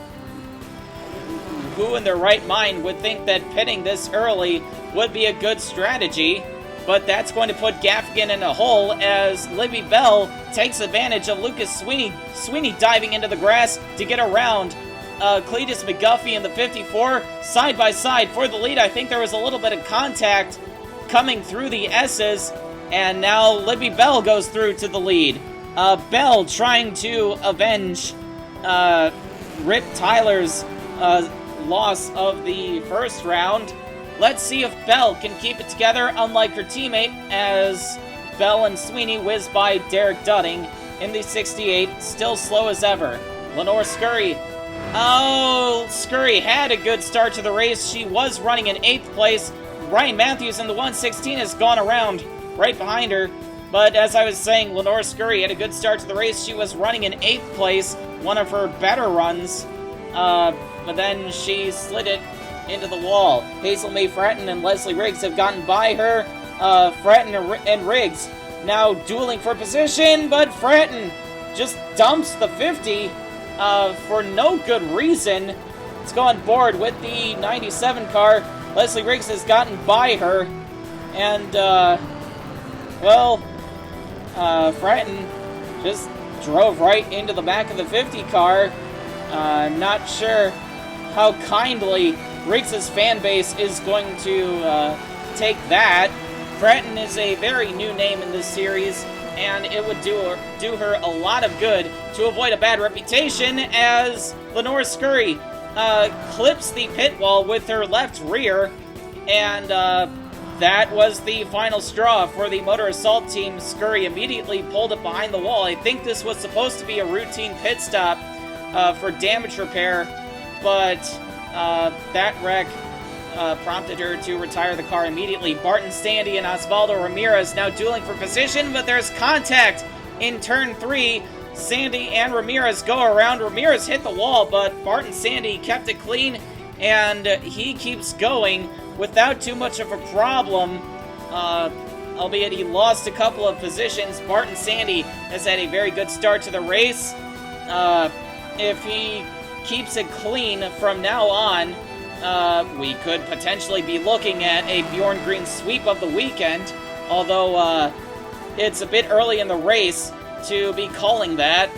who in their right mind would think that pitting this early would be a good strategy, but that's going to put Gaffigan in a hole as Libby Bell takes advantage of Lucas Sweeney diving into the grass to get around Cletus McGuffey in the 54, side by side for the lead. I think there was a little bit of contact coming through the S's, and now Libby Bell goes through to the lead. Bell trying to avenge Rip Tyler's loss of the first round. Let's see if Bell can keep it together, unlike her teammate, as Bell and Sweeney whiz by Derek Dudding in the 68, still slow as ever. Lenore Scurry. Oh, Scurry had a good start to the race. She was running in 8th place. Ryan Matthews in the 116 has gone around right behind her. But as I was saying, Lenore Scurry had a good start to the race. She was running in 8th place, one of her better runs. But then she slid it into the wall. Hazel May Fratton and Leslie Riggs have gotten by her. Fratton and Riggs now dueling for position, but Fratton just dumps the 50 for no good reason. It's gone board with the 97 car. Leslie Riggs has gotten by her, and Fratton just drove right into the back of the 50 car. I'm not sure how kindly Riggs' fan base is going to take that. Fratton is a very new name in this series, and it would do her a lot of good to avoid a bad reputation as Lenore Scurry clips the pit wall with her left rear, and that was the final straw for the Motor Assault team. Scurry immediately pulled it behind the wall. I think this was supposed to be a routine pit stop for damage repair, but that wreck prompted her to retire the car immediately. Barton Sandy and Osvaldo Ramirez now dueling for position, but there's contact in turn 3. Sandy and Ramirez go around. Ramirez hit the wall, but Barton Sandy kept it clean, and he keeps going without too much of a problem. Albeit he lost a couple of positions, Barton Sandy has had a very good start to the race. If he keeps it clean from now on, we could potentially be looking at a Bjorn Green sweep of the weekend, although it's a bit early in the race to be calling that.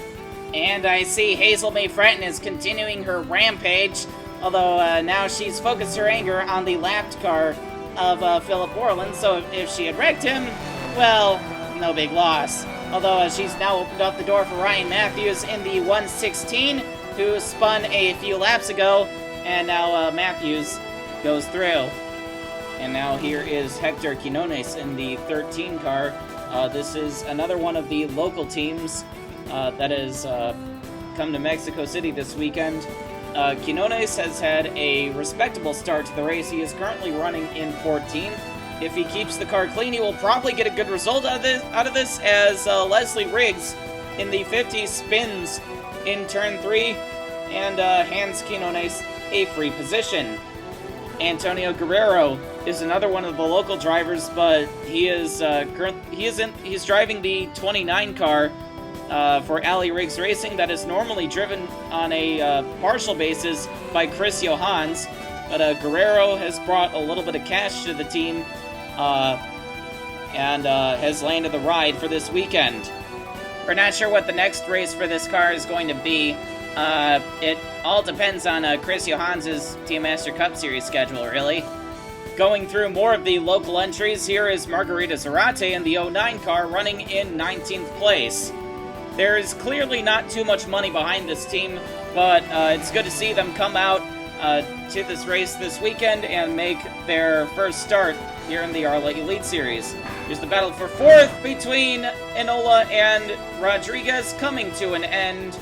And I see Hazel May Fratton is continuing her rampage, although now she's focused her anger on the lapped car of Philip Borland, so if she had wrecked him, well, no big loss. Although she's now opened up the door for Ryan Matthews in the 116, who spun a few laps ago, and now Matthews goes through. And now here is Hector Quinones in the 13 car. This is another one of the local teams that has come to Mexico City this weekend. Quinones has had a respectable start to the race. He is currently running in 14th. If he keeps the car clean, he will probably get a good result out of this as Leslie Riggs in the 50 spins in turn 3 and hands Quinones a free position. Antonio Guerrero is another one of the local drivers, but he's driving the 29 car for Ali Riggs Racing that is normally driven on a partial basis by Chris Johans, but Guerrero has brought a little bit of cash to the team and has landed the ride for this weekend. We're not sure what the next race for this car is going to be. It all depends on Chris Johans' Team Master Cup Series schedule, really. Going through more of the local entries, here is Margarita Zarate in the 09 car running in 19th place. There is clearly not too much money behind this team, but it's good to see them come out to this race this weekend and make their first start here in the ARLA Elite Series. Here's the battle for 4th between Enola and Rodriguez coming to an end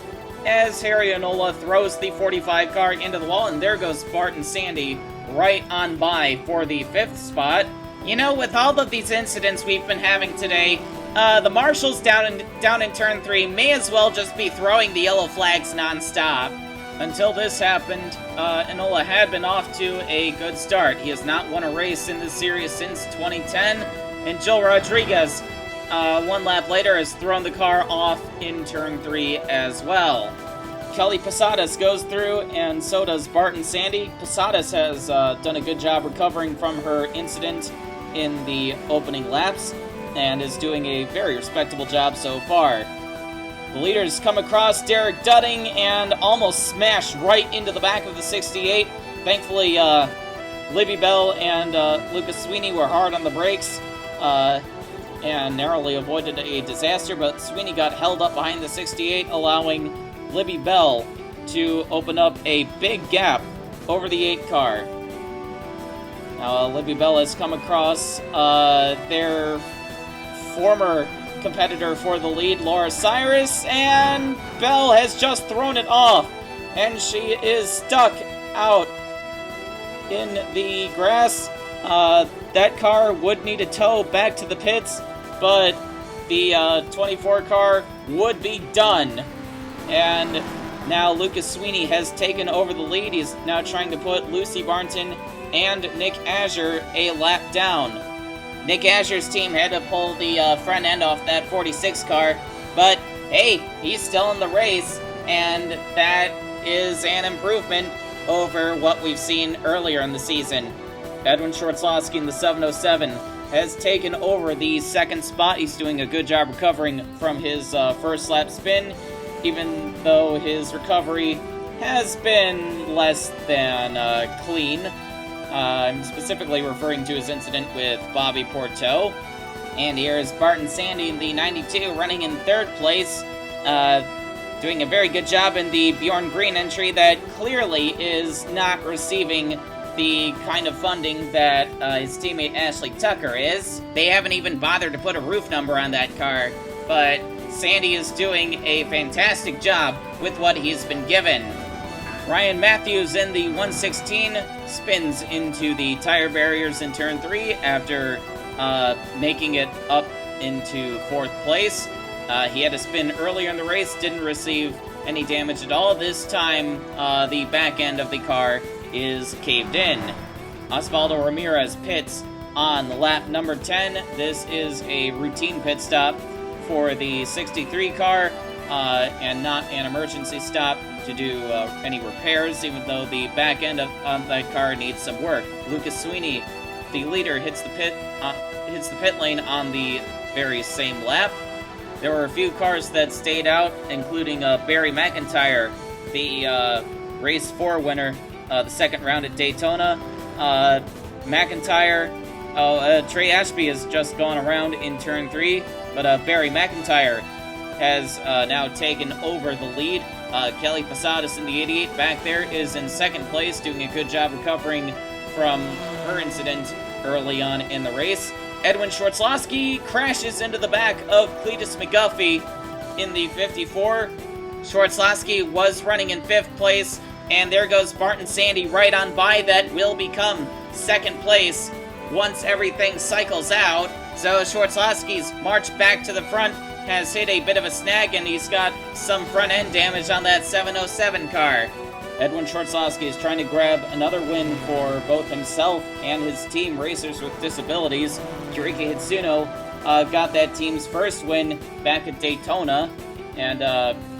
as Harry Enola throws the 45 car into the wall, and there goes Barton Sandy right on by for the 5th spot. You know, with all of these incidents we've been having today, the marshals down in turn 3 may as well just be throwing the yellow flags non-stop. Until this happened, Enola had been off to a good start. He has not won a race in this series since 2010, and Joel Rodriguez, 1 lap later, has thrown the car off in turn 3 as well. Kelly Posadas goes through, and so does Barton Sandy. Posadas has done a good job recovering from her incident in the opening laps, and is doing a very respectable job so far. The leaders come across Derek Dudding and almost smash right into the back of the 68. Thankfully, Libby Bell and Lucas Sweeney were hard on the brakes and narrowly avoided a disaster, but Sweeney got held up behind the 68, allowing Libby Bell to open up a big gap over the 8 car. Now, Libby Bell has come across their former competitor for the lead, Laura Cyrus, and Bell has just thrown it off, and she is stuck out in the grass. That car would need a tow back to the pits, but the 24 car would be done. And now Lucas Sweeney has taken over the lead. He's now trying to put Lucy Barnton and Nick Azure a lap down. Nick Azure's team had to pull the front end off that 46 car, but hey, he's still in the race, and that is an improvement over what we've seen earlier in the season. Edwin Schwartzlowski in the 707 has taken over the second spot. He's doing a good job recovering from his first lap spin, even though his recovery has been less than clean. I'm specifically referring to his incident with Bobby Porto. And here is Barton Sandy in the 92, running in 3rd place, doing a very good job in the Bjorn Green entry that clearly is not receiving the kind of funding that his teammate Ashley Tucker is. They haven't even bothered to put a roof number on that car, but Sandy is doing a fantastic job with what he's been given. Ryan Matthews in the 116 spins into the tire barriers in turn 3 after making it up into 4th place. He had a spin earlier in the race, didn't receive any damage at all. This time, the back end of the car is caved in. Osvaldo Ramirez pits on lap number 10. This is a routine pit stop for the 63 car and not an emergency stop to do any repairs, even though the back end of that car needs some work. Lucas Sweeney, the leader, hits the pit lane on the very same lap. There were a few cars that stayed out, including Barry McIntyre, the race 4 winner, the second round at Daytona. McIntyre, Trey Ashby has just gone around in turn 3, but Barry McIntyre has now taken over the lead. Kelly Posadas in the 88 back there is in 2nd place, doing a good job recovering from her incident early on in the race. Edwin Schwartzlowski crashes into the back of Cletus McGuffey in the 54. Schwartzlowski was running in 5th place, and there goes Barton Sandy right on by. That will become 2nd place once everything cycles out. So Schwartzlowski's march back to the front has hit a bit of a snag, and he's got some front-end damage on that 707 car. Edwin Schwartzlowski is trying to grab another win for both himself and his team, Racers with Disabilities. Kiriki Hitsuno got that team's first win back at Daytona, and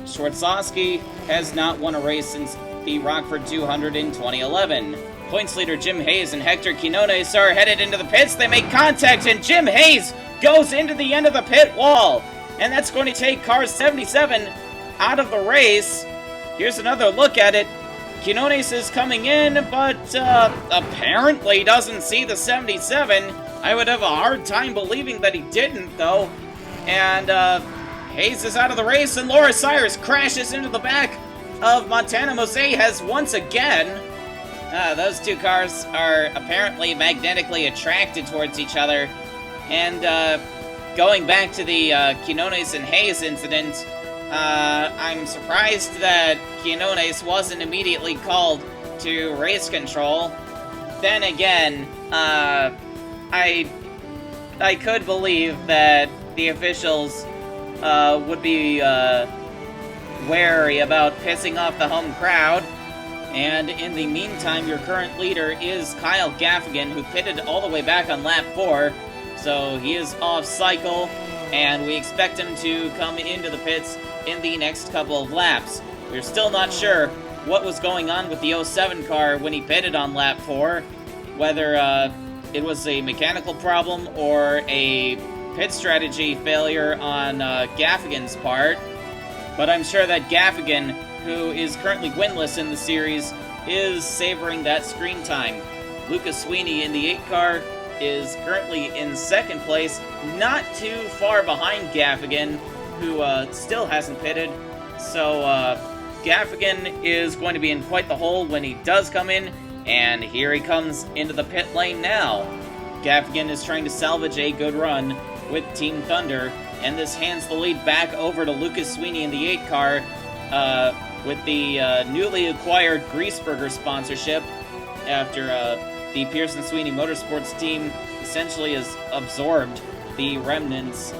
Schwartzlowski has not won a race since the Rockford 200 in 2011. Points leader Jim Hayes and Hector Quinones are headed into the pits. They make contact, and Jim Hayes goes into the end of the pit wall. And that's going to take car 77 out of the race. Here's another look at it. Quinones is coming in, but apparently doesn't see the 77. I would have a hard time believing that he didn't, though. And Hayes is out of the race, and Laura Cyrus crashes into the back of Montana Mosejas once again. Those two cars are apparently magnetically attracted towards each other. And going back to the Quinones and Hayes incident, I'm surprised that Quinones wasn't immediately called to race control. Then again, I could believe that the officials would be wary about pissing off the home crowd. And in the meantime, your current leader is Kyle Gaffigan, who pitted all the way back on lap 4. So he is off cycle, and we expect him to come into the pits in the next couple of laps. We're still not sure what was going on with the 07 car when he pitted on lap 4, whether it was a mechanical problem or a pit strategy failure on Gaffigan's part. But I'm sure that Gaffigan, who is currently winless in the series, is savoring that screen time. Lucas Sweeney in the 8 car is currently in second place, not too far behind Gaffigan, who still hasn't pitted. So Gaffigan is going to be in quite the hole when he does come in, and here he comes into the pit lane now. Gaffigan is trying to salvage a good run with Team Thunder, and this hands the lead back over to Lucas Sweeney in the 8 car with the newly acquired Griesberger sponsorship after the Pearson Sweeney Motorsports team essentially has absorbed the remnants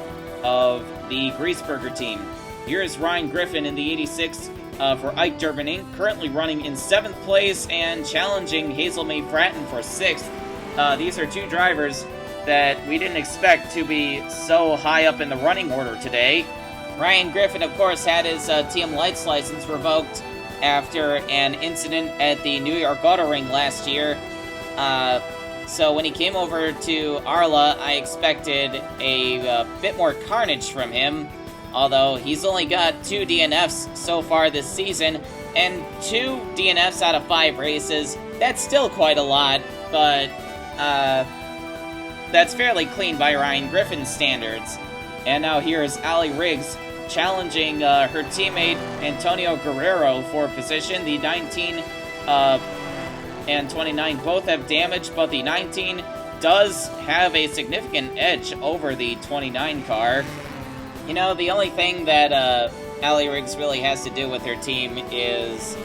of the Griesberger team. Here is Ryan Griffin in the 86 for Ike Durbin Inc., currently running in 7th place and challenging Hazel May Bratton for 6th. These are 2 drivers that we didn't expect to be so high up in the running order today. Ryan Griffin, of course, had his TM Lights license revoked after an incident at the New York Auto Ring last year. So when he came over to ARLA, I expected a bit more carnage from him, although he's only got 2 DNFs so far this season, and 2 DNFs out of 5 races. That's still quite a lot, but that's fairly clean by Ryan Griffin's standards. And now here is Allie Riggs challenging her teammate Antonio Guerrero for position. The 19 and 29 both have damage, but the 19 does have a significant edge over the 29 car. You know, the only thing that Allie Riggs really has to do with her team is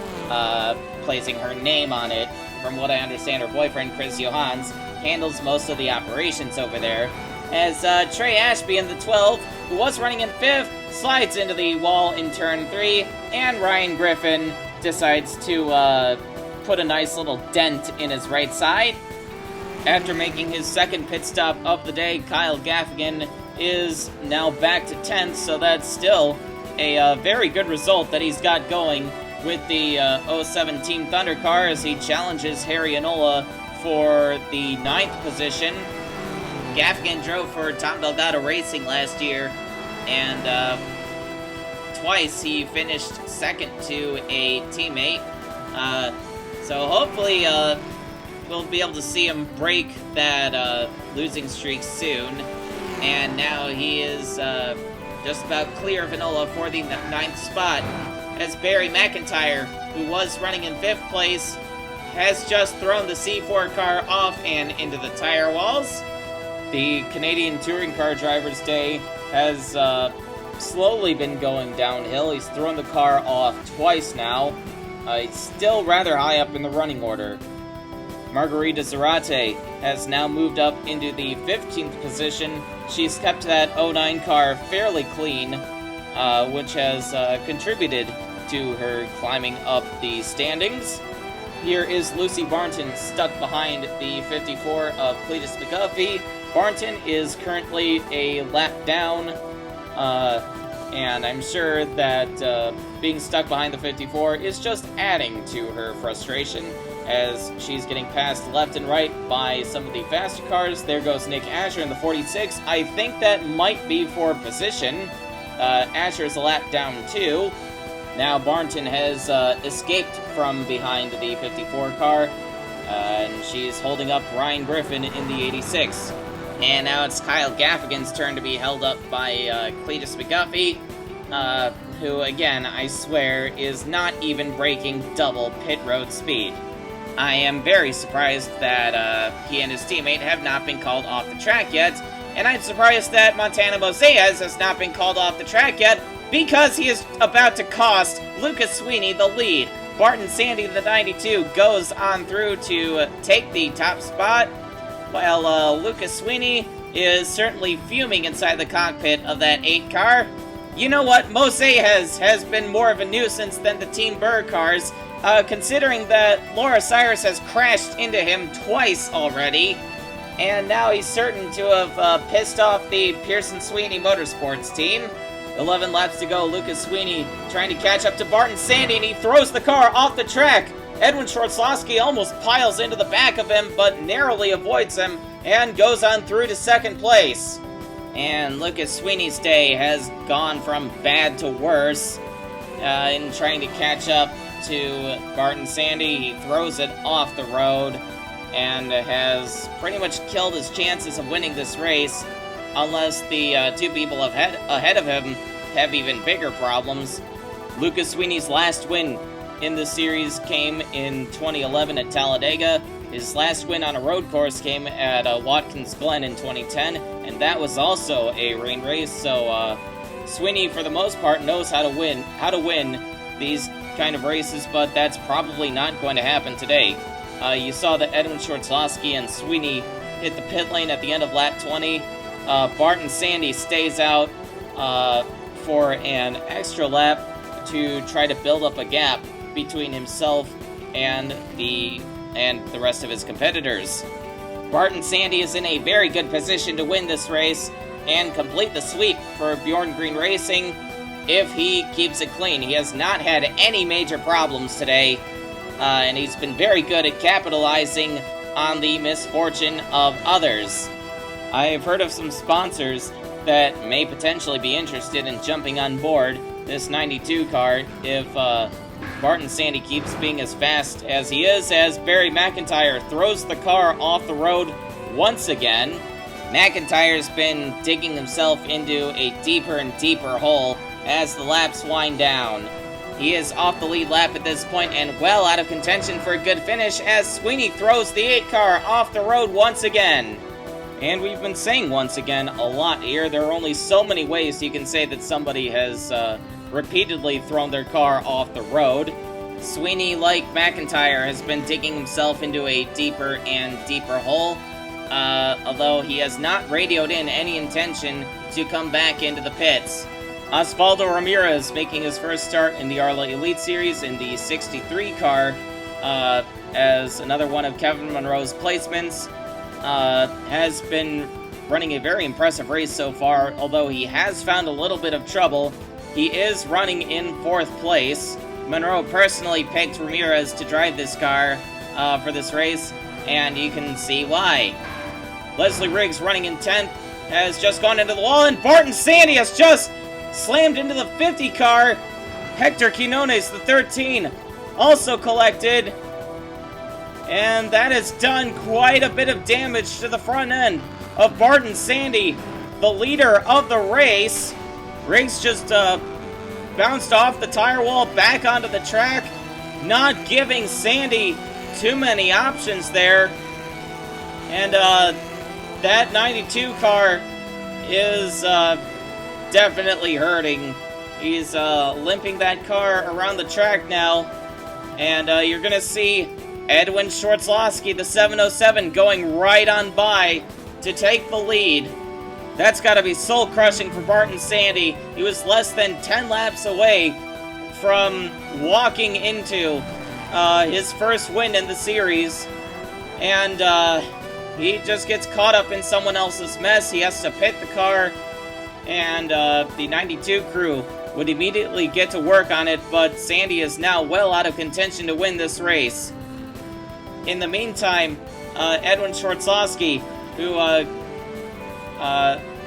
placing her name on it. From what I understand, her boyfriend, Chris Johans, handles most of the operations over there. As Trey Ashby in the 12, who was running in 5th, slides into the wall in turn 3, and Ryan Griffin decides to put a nice little dent in his right side. After making his second pit stop of the day, Kyle Gaffigan is now back to 10th, so that's still a very good result that he's got going with the 07 Team Thunder car as he challenges Harry Inola for the 9th position. Gaffigan drove for Tom Delgado Racing last year, and twice he finished second to a teammate. So hopefully we'll be able to see him break that losing streak soon. And now he is just about clear of Inola for the 9th spot, as Barry McIntyre, who was running in 5th place, has just thrown the C4 car off and into the tire walls. The Canadian Touring Car Drivers' Day has slowly been going downhill. He's thrown the car off twice now. He's still rather high up in the running order. Margarita Zarate has now moved up into the 15th position. She's kept that 09 car fairly clean, which has contributed to her climbing up the standings. Here is Lucy Barnton stuck behind the 54 of Cletus McGuffey. Barnton is currently a lap down, and I'm sure that being stuck behind the 54 is just adding to her frustration as she's getting passed left and right by some of the faster cars. There goes Nick Asher in the 46. I think that might be for position. Asher's a lap down too. Now Barnton has escaped from behind the 54 car, and she's holding up Ryan Griffin in the 86. And now it's Kyle Gaffigan's turn to be held up by Cletus McGuffey, who, again, I swear, is not even breaking double pit road speed. I am very surprised that he and his teammate have not been called off the track yet, and I'm surprised that Montana Moseas has not been called off the track yet, because he is about to cost Lucas Sweeney the lead. Barton Sandy, the 92, goes on through to take the top spot, while Lucas Sweeney is certainly fuming inside the cockpit of that 8 car. you know what? Mose has been more of a nuisance than the Team Burr cars, considering that Laura Cyrus has crashed into him twice already, and now he's certain to have pissed off the Pearson Sweeney Motorsports team. 11 laps to go. Lucas Sweeney trying to catch up to Barton Sandy, and he throws the car off the track. Edwin Schwarzlowski almost piles into the back of him, but narrowly avoids him and goes on through to second place. And Lucas Sweeney's day has gone from bad to worse in trying to catch up to Barton Sandy. He throws it off the road and has pretty much killed his chances of winning this race, unless the two people ahead of him have even bigger problems. Lucas Sweeney's last win in the series came in 2011 at Talladega. His last win on a road course came at Watkins Glen in 2010, and that was also a rain race. So Sweeney, for the most part, knows how to win these kind of races, but that's probably not going to happen today. You saw that Edwin Schwarzlowski and Sweeney hit the pit lane at the end of lap 20. Barton Sandy stays out for an extra lap to try to build up a gap between himself and the rest of his competitors. Barton Sandy is in a very good position to win this race and complete the sweep for Bjorn Green Racing if he keeps it clean. He has not had any major problems today, and he's been very good at capitalizing on the misfortune of others. I have heard of some sponsors that may potentially be interested in jumping on board this 92 car if Barton Sandy keeps being as fast as he is, as Barry McIntyre throws the car off the road once again. McIntyre's been digging himself into a deeper and deeper hole as the laps wind down. He is off the lead lap at this point and well out of contention for a good finish as Sweeney throws the 8 car off the road once again. And we've been saying once again a lot here. There are only so many ways you can say that somebody has repeatedly thrown their car off the road. Sweeney, like McIntyre, has been digging himself into a deeper and deeper hole, although he has not radioed in any intention to come back into the pits. Osvaldo Ramirez making his first start in the ARLA Elite Series in the 63 car as another one of Kevin Monroe's placements. Has been running a very impressive race so far, although he has found a little bit of trouble. He is running in 4th place. Monroe personally picked Ramirez to drive this car for this race, and you can see why. Leslie Riggs, running in 10th, has just gone into the wall, and Barton Sandy has just slammed into the 50 car. Hector Quinones, the 13, also collected, and that has done quite a bit of damage to the front end of Barton Sandy, the leader of the race. Riggs just bounced off the tire wall back onto the track, not giving Sandy too many options there. And that 92 car is definitely hurting. He's limping that car around the track now. And you're going to see Edwin Schwarzlowski, the 707, going right on by to take the lead. That's got to be soul-crushing for Barton Sandy. He was less than 10 laps away from walking into his first win in the series. And he just gets caught up in someone else's mess. He has to pit the car, and the 92 crew would immediately get to work on it, but Sandy is now well out of contention to win this race. In the meantime, Edwin Schwarzlowski, who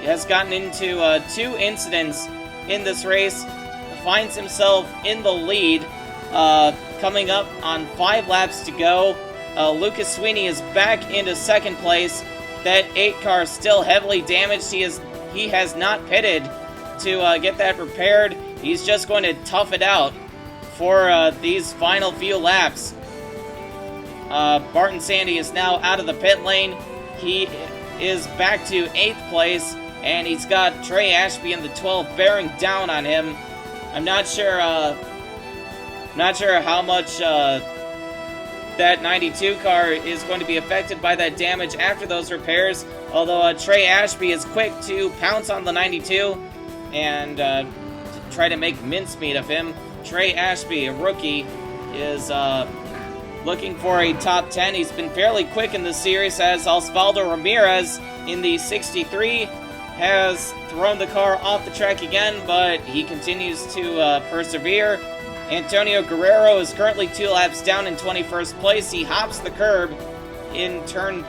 has gotten into 2 incidents in this race, finds himself in the lead, coming up on 5 laps to go. Lucas Sweeney is back into 2nd place. That 8 car is still heavily damaged. He has not pitted to get that repaired. He's just going to tough it out for these final few laps. Barton Sandy is now out of the pit lane. He is back to 8th place, and he's got Trey Ashby in the 12th bearing down on him. I'm not sure how much that 92 car is going to be affected by that damage after those repairs, although Trey Ashby is quick to pounce on the 92 and try to make mincemeat of him. Trey Ashby, a rookie, is looking for a top 10. He's been fairly quick in this series, as Osvaldo Ramirez in the 63 has thrown the car off the track again, but he continues to persevere. Antonio Guerrero is currently 2 laps down in 21st place. He hops the curb in turn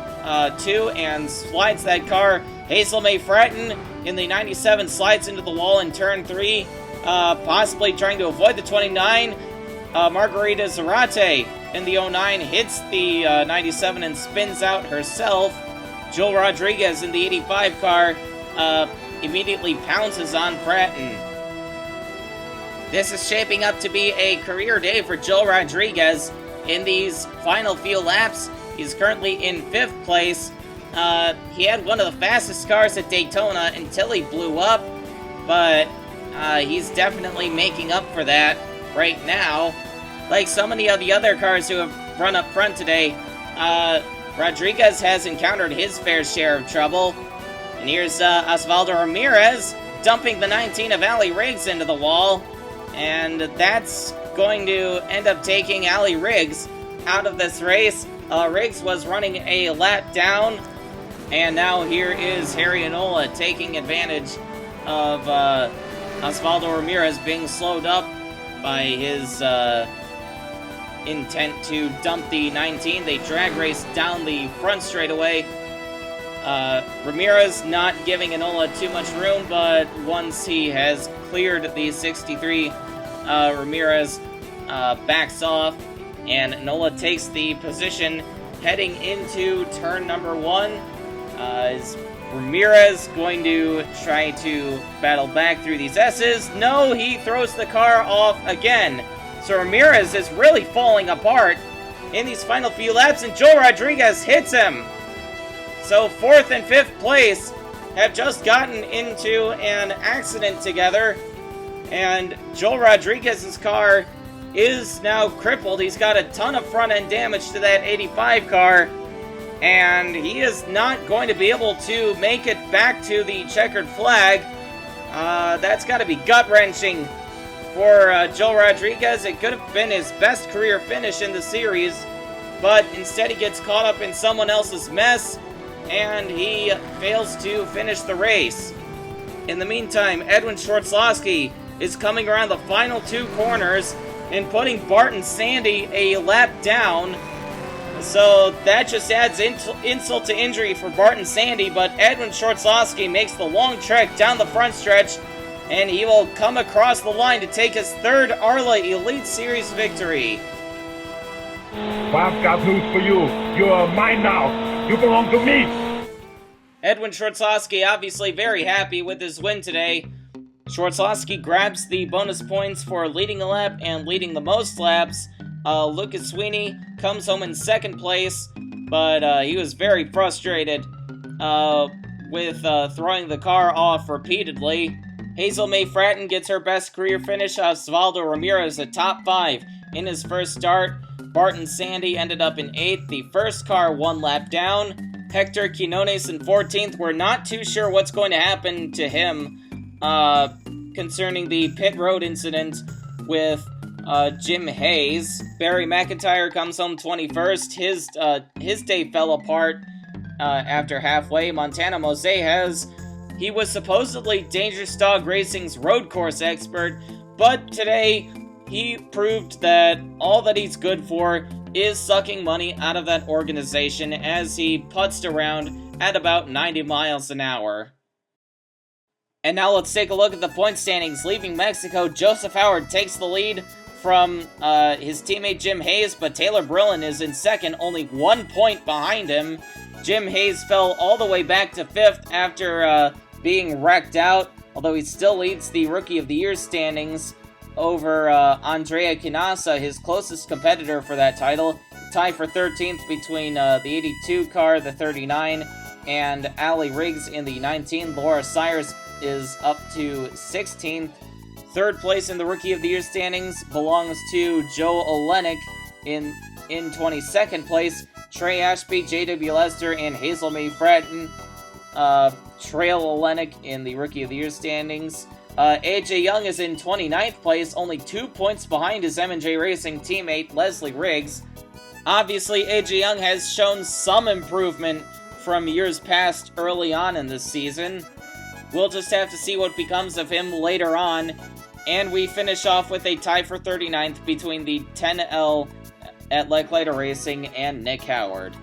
2 and slides that car. Hazel May Fratton in the 97 slides into the wall in turn 3, possibly trying to avoid the 29. Margarita Zarate in the 09 hits the 97 and spins out herself. Joel Rodriguez in the 85 car immediately pounces on Fratton. This is shaping up to be a career day for Joel Rodriguez. In these final few laps, he's currently in 5th place. He had one of the fastest cars at Daytona until he blew up, but he's definitely making up for that right now. Like so many of the other cars who have run up front today, Rodriguez has encountered his fair share of trouble. And here's Osvaldo Ramirez dumping the 19 of Ali Riggs into the wall. And that's going to end up taking Ali Riggs out of this race. Riggs was running a lap down. And now here is Harry Inola taking advantage of Osvaldo Ramirez being slowed up by his intent to dump the 19. They drag race down the front straightaway. Ramirez not giving Inola too much room, but once he has cleared the 63, Ramirez backs off, and Inola takes the position heading into turn number 1. Is Ramirez going to try to battle back through these S's? No, he throws the car off again. So Ramirez is really falling apart in these final few laps, and Joel Rodriguez hits him. So 4th and 5th place have just gotten into an accident together, and Joel Rodriguez's car is now crippled. He's got a ton of front-end damage to that 85 car, and he is not going to be able to make it back to the checkered flag. That's got to be gut-wrenching for Joel Rodriguez. It could have been his best career finish in the series, but instead he gets caught up in someone else's mess, and he fails to finish the race. In the meantime, Edwin Schwartzlowski is coming around the final 2 corners and putting Barton Sandy a lap down. So that just adds insult to injury for Barton Sandy, but Edwin Schwartzlowski makes the long trek down the front stretch, and he will come across the line to take his 3rd ARLA Elite Series victory. Well, I've got news for you. You are mine now. You belong to me. Edwin Schwartzlowski obviously very happy with his win today. Schwartzlowski grabs the bonus points for leading a lap and leading the most laps. Lucas Sweeney comes home in 2nd place, but he was very frustrated with throwing the car off repeatedly. Hazel May Fratton gets her best career finish. Osvaldo Ramirez at top 5 in his first start. Barton Sandy ended up in 8th, the first car 1 lap down. Hector Quinones in 14th. We're not too sure what's going to happen to him concerning the pit road incident with Jim Hayes. Barry McIntyre comes home 21st. His day fell apart after halfway. Montana Mose he was supposedly Dangerous Dog Racing's road course expert, but today he proved that all that he's good for is sucking money out of that organization as he putzed around at about 90 miles an hour. And now let's take a look at the point standings. Leaving Mexico, Joseph Howard takes the lead from his teammate Jim Hayes, but Taylor Brillon is in 2nd, only 1 point behind him. Jim Hayes fell all the way back to 5th after being wrecked out, although he still leads the Rookie of the Year standings over Andrea Quinasa, his closest competitor for that title. Tie for 13th between the 82 car, the 39, and Ali Riggs in the 19. Laura Sires is up to 16th. 3rd place in the Rookie of the Year standings belongs to Joe Olenek in 22nd place. Trey Ashby, J.W. Lester, and Hazel May Fratton trail Olenek in the Rookie of the Year standings. AJ Young is in 29th place, only 2 points behind his M&J Racing teammate Leslie Riggs. Obviously, AJ Young has shown some improvement from years past early on in this season. We'll just have to see what becomes of him later on. And we finish off with a tie for 39th between the 10L at Leclerc Racing and Nick Howard.